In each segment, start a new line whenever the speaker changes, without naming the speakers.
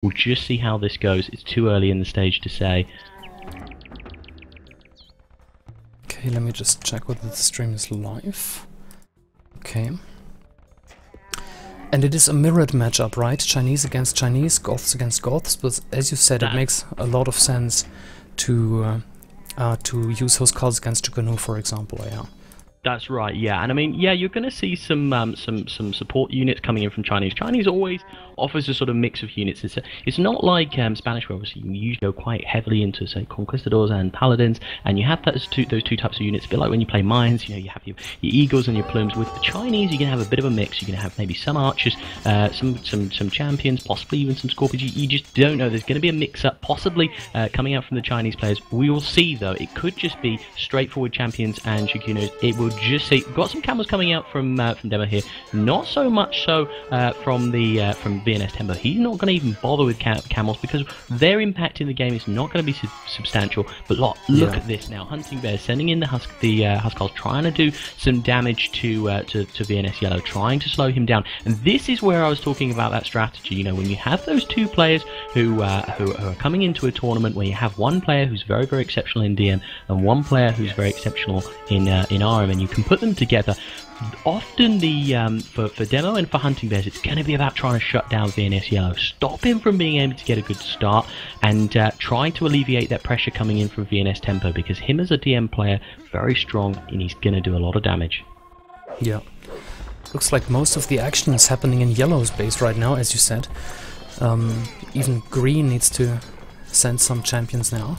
We'll just see how this goes. It's too early in the stage to say.
Okay, let me just check whether the stream is live. Okay. And it is a mirrored matchup, right? Chinese against Chinese, Goths against Goths, but as you said, it makes a lot of sense to use Huskarls against Tukanu, for example, yeah.
That's right, yeah, and I mean, yeah, you're going to see some support units coming in from Chinese. Chinese always offers a sort of mix of units. It's not like Spanish, where obviously you usually go quite heavily into, say, Conquistadors and Paladins, and you have those two types of units. A bit like when you play Mines, you know, you have your Eagles and your Plumes. With the Chinese, you're going to have a bit of a mix. You're going to have maybe some Archers, some Champions, possibly even some Scorpions. You just don't know. There's going to be a mix-up, possibly coming out from the Chinese players. We will see, though. It could just be straightforward Champions and Shikunos. It will just see. We've got some camels coming out from Demo here. Not so much so from VNS Tempo. He's not going to even bother with camels because their impact in the game is not going to be substantial. But look at this now. Hunting Bears sending in the Huskarls, trying to do some damage to VNS Yellow, trying to slow him down. And this is where I was talking about that strategy. You know, when you have those two players who are coming into a tournament where you have one player who's very, very exceptional in DM and one player who's very exceptional in RM, and you can put them together. Often for Demo and for Hunting Bears, it's going to be about trying to shut down VNS Yellow, stop him from being able to get a good start, and try to alleviate that pressure coming in from VNS Tempo, because him as a DM player, very strong, and he's going to do a lot of damage.
Yeah. Looks like most of the action is happening in Yellow's base right now, as you said. Even Green needs to send some champions now.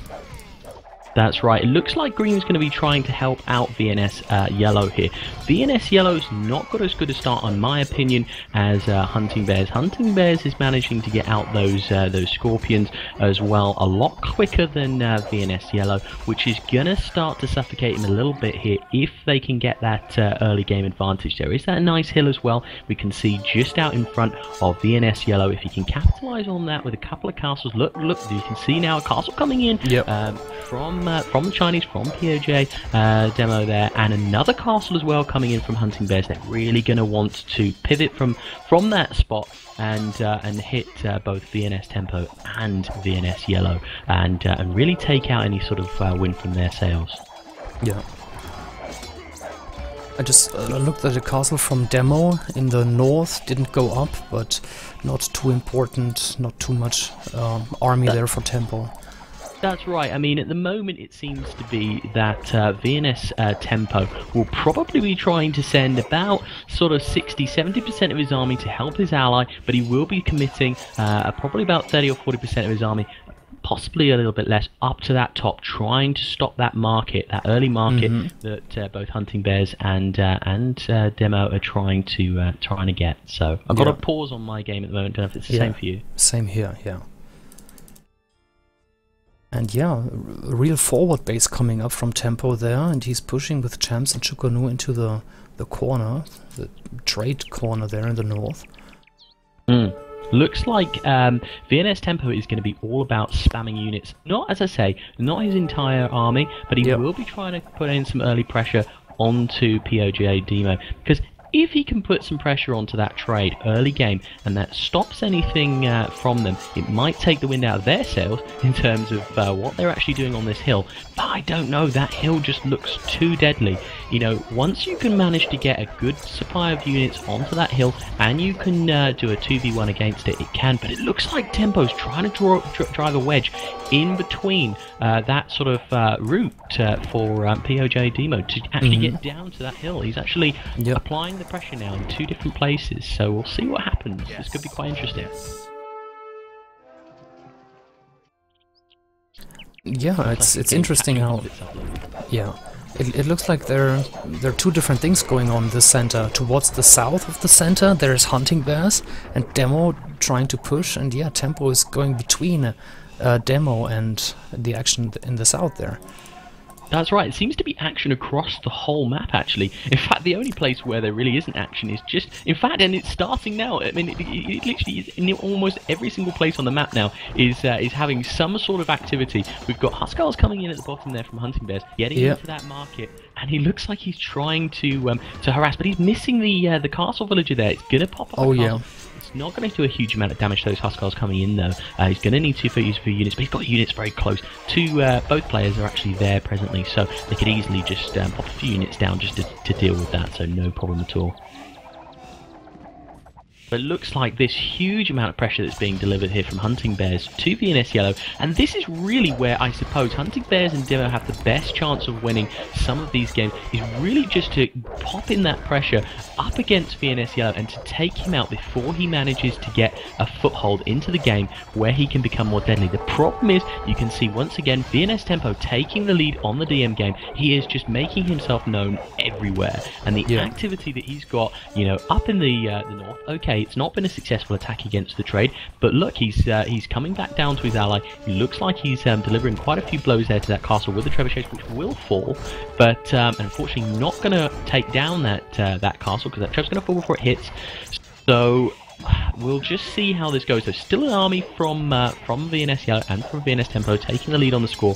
That's right. It looks like Green's going to be trying to help out VNS Yellow here. VNS Yellow's not got as good a start, in my opinion, as Hunting Bears. Hunting Bears is managing to get out those Scorpions as well a lot quicker than VNS Yellow, which is going to start to suffocate him a little bit here if they can get that early game advantage. There is that nice hill as well. We can see just out in front of VNS Yellow. If he can capitalize on that with a couple of castles, look, you can see now a castle coming in from the Chinese, from PoJ Demo there, and another castle as well coming in from Hunting Bears. They're really going to want to pivot from that spot and hit both VNS Tempo and VNS Yellow, and really take out any sort of win from their sails.
Yeah. I just looked at the castle from Demo in the north, didn't go up, but not too important, not too much army there for Tempo.
That's right. I mean, at the moment it seems to be that VNS Tempo will probably be trying to send about sort of 60-70% of his army to help his ally, but he will be committing probably about 30 or 40% of his army, possibly a little bit less, up to that top, trying to stop that market, that early market that both Hunting Bears and Demo are trying to get. So I've got a pause on my game at the moment. Don't know if it's the same for you.
Same here, yeah. And yeah, a real forward base coming up from Tempo there, and he's pushing with Champs and Chukonu into the corner, the trade corner there in the north.
Looks like VNS Tempo is going to be all about spamming units. Not, as I say, not his entire army, but he will be trying to put in some early pressure onto PoJ Demo, because if he can put some pressure onto that trade early game and that stops anything from them, it might take the wind out of their sails in terms of what they're actually doing on this hill. But I don't know, that hill just looks too deadly. You know, once you can manage to get a good supply of units onto that hill and you can do a 2v1 against it, it can. But it looks like Tempo's trying to drive a wedge in between that sort of route for PoJ Demo to actually get down to that hill. He's actually applying the pressure now in two different places, so we'll see what happens. This could be quite interesting.
Yeah, it's interesting how it looks like there are two different things going on in the center. Towards the south of the center there's Hunting Bears and Demo trying to push, and yeah, Tempo is going between Demo and the action in the south there.
That's right, it seems to be action across the whole map, actually. In fact, the only place where there really isn't action is just... In fact, and it's starting now. I mean, it literally is in almost every single place on the map now is having some sort of activity. We've got Huskarls coming in at the bottom there from Hunting Bears, getting into that market, and he looks like he's trying to harass, but he's missing the castle villager there. It's going to pop up. It's not going to do a huge amount of damage to those Huskarls coming in, though. He's going to need to use a few units, but he's got units very close to both players are actually there presently, so they could easily just pop a few units down just to deal with that, so no problem at all. But it looks like this huge amount of pressure that's being delivered here from Hunting Bears to VNS Yellow, and this is really where I suppose Hunting Bears and Demo have the best chance of winning some of these games, is really just to pop in that pressure up against VNS Yellow and to take him out before he manages to get a foothold into the game where he can become more deadly. The problem is, you can see once again VNS Tempo taking the lead on the DM game. He is just making himself known everywhere, and the activity that he's got, you know, up in the north, okay, it's not been a successful attack against the trade, but look, he's coming back down to his ally. He looks like he's delivering quite a few blows there to that castle with the trebuchets, which will fall, but unfortunately not going to take down that castle, because that trebu's going to fall before it hits. So we'll just see how this goes. There's still an army from VNS Yellow and from VNS Tempo taking the lead on the score,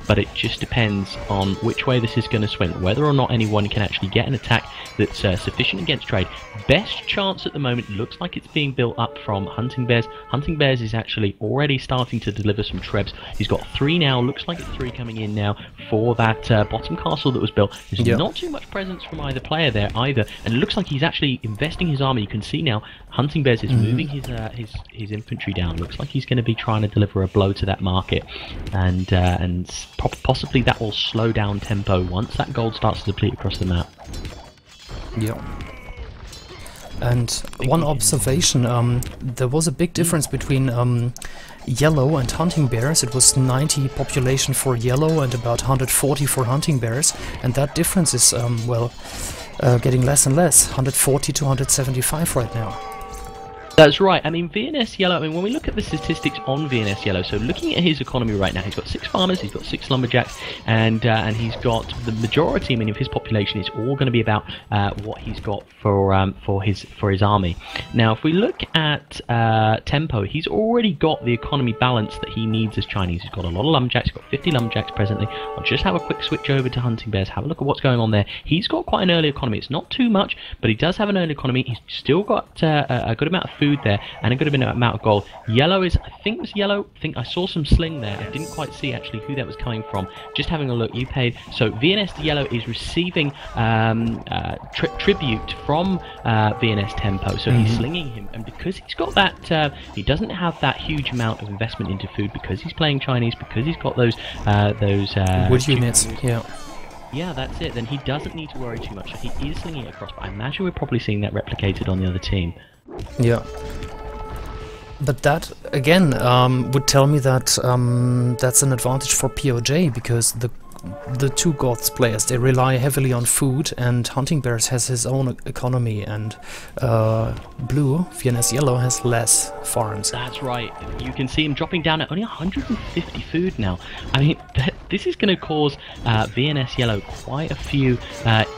but it just depends on which way this is going to swing, whether or not anyone can actually get an attack that's sufficient against trade. Best chance at the moment looks like it's being built up from Hunting Bears. Hunting Bears is actually already starting to deliver some trebs. He's got 3 now, looks like it's 3 coming in now for that bottom castle that was built. There's not too much presence from either player there either, and it looks like he's actually investing his army. You can see now Hunting Bears is moving his infantry down. Looks like he's going to be trying to deliver a blow to that market, and possibly that will slow down tempo once that gold starts to deplete across the map.
Yeah. And one observation, there was a big difference between Yellow and Hunting Bears. It was 90 population for Yellow and about 140 for Hunting Bears, and that difference is, getting less and less, 140 to 175 right now.
That's right. I mean, VNS Yellow, I mean, when we look at the statistics on VNS Yellow, so looking at his economy right now, he's got 6 farmers, he's got 6 lumberjacks, and he's got the majority, I mean, of his population is all going to be about what he's got for his army. Now, if we look at Tempo, he's already got the economy balance that he needs as Chinese. He's got a lot of lumberjacks, he's got 50 lumberjacks presently. I'll just have a quick switch over to Hunting Bears, have a look at what's going on there. He's got quite an early economy. It's not too much, but he does have an early economy. He's still got a good amount of food there and a good amount of gold. Yellow is, I think it was Yellow, I think I saw some sling there. I didn't quite see actually who that was coming from. Just having a look, you paid. So VNS Yellow is receiving tribute from VNS Tempo, so he's slinging him, and because he's got that, he doesn't have that huge amount of investment into food, because he's playing Chinese, because he's got those
wood units,
yeah, that's it. Then he doesn't need to worry too much. He is slinging it across, but I imagine we're probably seeing that replicated on the other team.
Yeah. But that, again, would tell me that that's an advantage for PoJ, because the two Goths players, they rely heavily on food, and Hunting Bears has his own economy, and Blue, VNS Yellow, has less farms.
That's right. You can see him dropping down at only 150 food now. I mean, this is going to cause VNS Yellow quite a few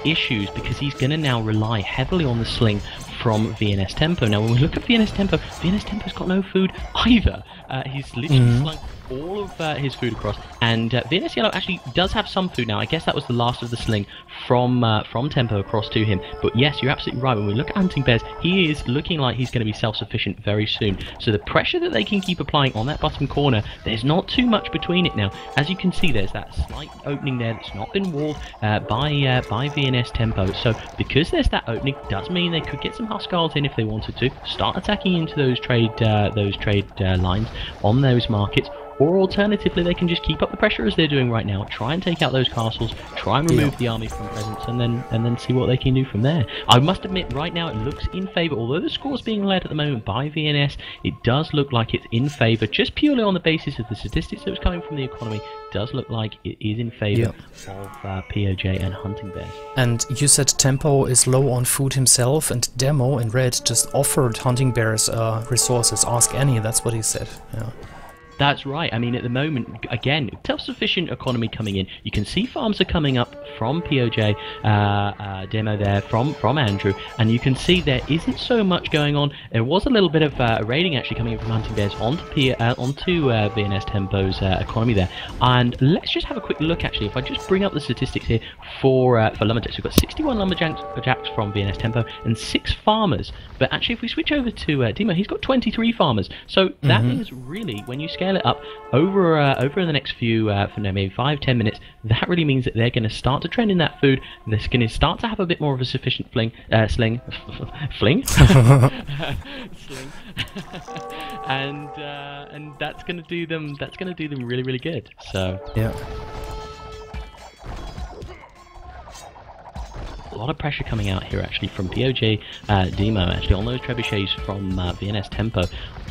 issues, because he's going to now rely heavily on the sling from VNS Tempo. Now, when we look at VNS Tempo's got no food either. He's literally slung all of his food across, and VNS Yellow actually does have some food now. I guess that was the last of the sling from Tempo across to him. But yes, you're absolutely right. When we look at Hunting Bears, he is looking like he's going to be self-sufficient very soon. So the pressure that they can keep applying on that bottom corner, there's not too much between it now. As you can see, there's that slight opening there that's not been walled by VNS Tempo. So because there's that opening, does mean they could get some Huskarls in if they wanted to, start attacking into those trade lines on those markets. Or alternatively, they can just keep up the pressure as they're doing right now, try and take out those castles, try and remove the army from presence, and then see what they can do from there. I must admit, right now it looks in favour, although the score's being led at the moment by VNS, it does look like it's in favour, just purely on the basis of the statistics that was coming from the economy. It does look like it is in favour of PoJ and Hunting Bears.
And you said Tempo is low on food himself, and Demo in red just offered Hunting Bears resources, ask any, that's what he said. Yeah.
That's right. I mean, at the moment, again, self-sufficient economy coming in. You can see farms are coming up from PoJ demo there from Andrew, and you can see there isn't so much going on. There was a little bit of raiding actually coming in from Hunting Bears onto VNS Tempo's economy there. And let's just have a quick look actually. If I just bring up the statistics here for Lumberjacks, we've got 61 Lumberjacks from VNS Tempo and 6 farmers. But actually, if we switch over to Demo, he's got 23 farmers. So that means really, when you scale it up over the next few, for maybe 5-10 minutes, that really means that they're going to start to trend in that food. They're going to start to have a bit more of a sufficient sling, sling, and that's going to do them. That's going to do them really, really good. So
yeah.
A lot of pressure coming out here actually from PoJ Demo actually on those trebuchets from VNS Tempo.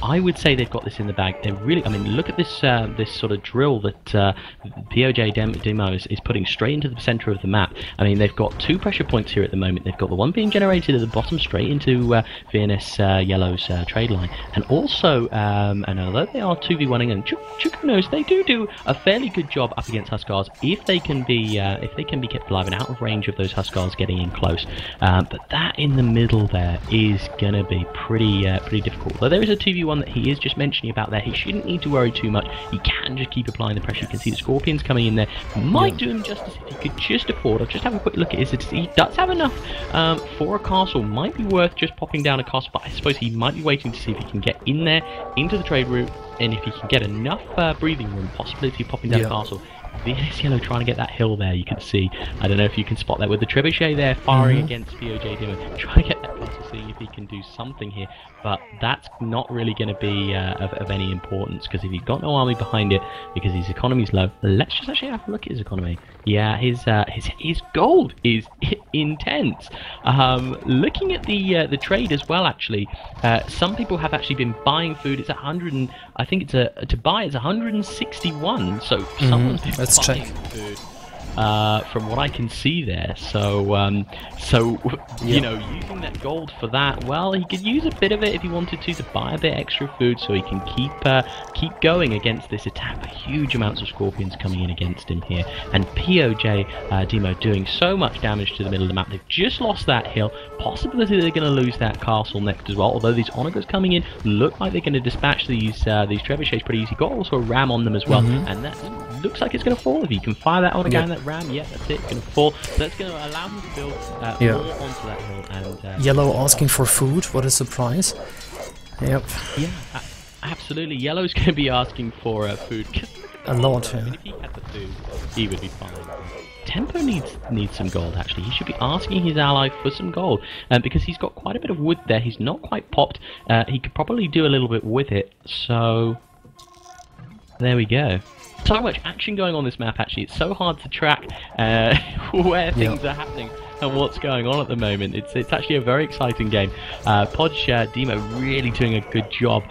I would say they've got this in the bag. They're really, I mean, look at this this sort of drill that PoJ Demo is putting straight into the center of the map. I mean, they've got 2 pressure points here at the moment. They've got the one being generated at the bottom straight into VNS Yellow's trade line, and also, and although they are 2v1ing, and Chuku knows they do a fairly good job up against Huskars if they can be kept alive and out of range of those Huskars getting in close. But that in the middle there is gonna be pretty difficult. Though there is a 2v1 that he is just mentioning about there, he shouldn't need to worry too much. He can just keep applying the pressure. You can see the Scorpions coming in there. Might do him justice if he could just afford. I'll just have a quick look at his. He does have enough for a castle. Might be worth just popping down a castle, but I suppose he might be waiting to see if he can get in there into the trade route, and if he can get enough breathing room, possibility of popping down a castle. VNS Yellow trying to get that hill there, you can see. I don't know if you can spot that with the trebuchet there firing against PoJ Demo, trying to get that castle, seeing if he can do something here. But that's not really going to be of any importance, because if he's got no army behind it, because his economy's low. Let's just actually have a look at his economy. Yeah, his gold is intense. Looking at the trade as well, actually, some people have actually been buying food. It's 100, and I think it's to buy it's 161. So someone's been buying food. From what I can see there, so you know, using that gold for that, well, he could use a bit of it if he wanted to buy a bit extra food, so he can keep going against this attack. Huge amounts of Scorpions coming in against him here, and PoJ Demo doing so much damage to the middle of the map. They've just lost that hill. Possibility they're going to lose that castle next as well. Although these onagers coming in look like they're going to dispatch these trebuchets pretty easy. Got also a ram on them as well, and that looks like it's going to fall. If you can fire that onager and that ram, yeah, that's it. It's going to fall. So that's going to allow them to build more onto that hill. And
Yellow asking for food. What a surprise! Yep.
Yeah, absolutely. Yellow's going to be asking for food.
A lot.
I mean, if he had the food, he would be fine. Tempo needs some gold, actually. He should be asking his ally for some gold, because he's got quite a bit of wood there. He's not quite popped. He could probably do a little bit with it. So there we go. So much action going on this map, actually. It's so hard to track where things are happening and what's going on at the moment. It's actually a very exciting game. PoJ Demo really doing a good job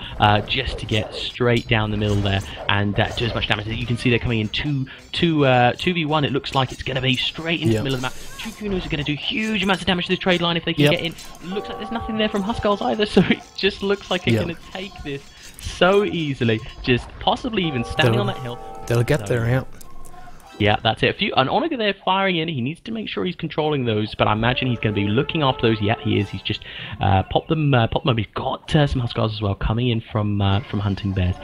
just to get straight down the middle there and do as much damage. You can see they're coming in 2v1. It looks like it's going to be straight into the middle of the map. Chukunos are going to do huge amounts of damage to this trade line if they can get in. Looks like there's nothing there from Huskars either, so it just looks like they're going to take this so easily, just possibly even standing on that hill.
They'll get there, yeah.
Yeah, that's it. An onager there firing in. He needs to make sure he's controlling those, but I imagine he's going to be looking after those. Yeah, he is. He's just popped them up. He's got some Huskars as well coming in from Hunting Bears.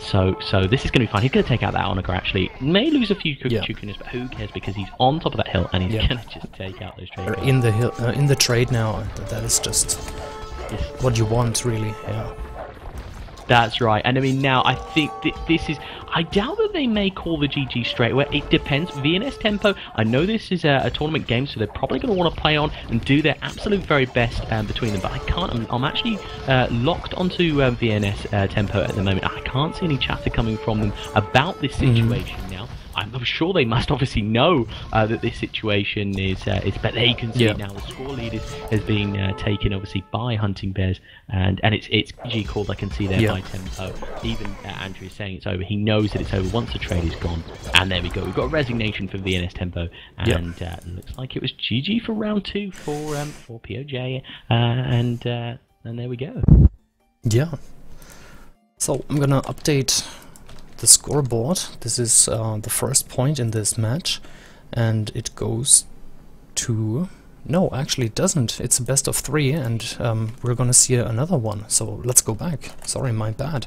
So this is going to be fine. He's going to take out that onager, actually. May lose a few Chukunas, but who cares, because he's on top of that hill and he's going to just take out those trade.
In the hill, in the trade now. That is just what you want, really. Yeah.
That's right, and I mean, now I think this is. I doubt that they may call the GG straight away. It depends. VNS Tempo, I know this is a tournament game, so they're probably going to want to play on and do their absolute very best between them. But I can't. I'm actually locked onto VNS Tempo at the moment. I can't see any chatter coming from them about this situation now. I'm sure they must obviously know that this situation is, but they can see now the score lead has been taken obviously by Hunting Bears, and it's G called. I can see there by Tempo. Even Andrew is saying it's over. He knows that it's over once the trade is gone, and there we go. We've got a resignation for VNS Tempo, and looks like it was GG for round 2 for PoJ, and there we go.
Yeah. So I'm gonna update the scoreboard. This is the first point in this match. and it goes to... No, actually it doesn't. It's a best of 3, and we're gonna see another one. So let's go back. Sorry, my bad.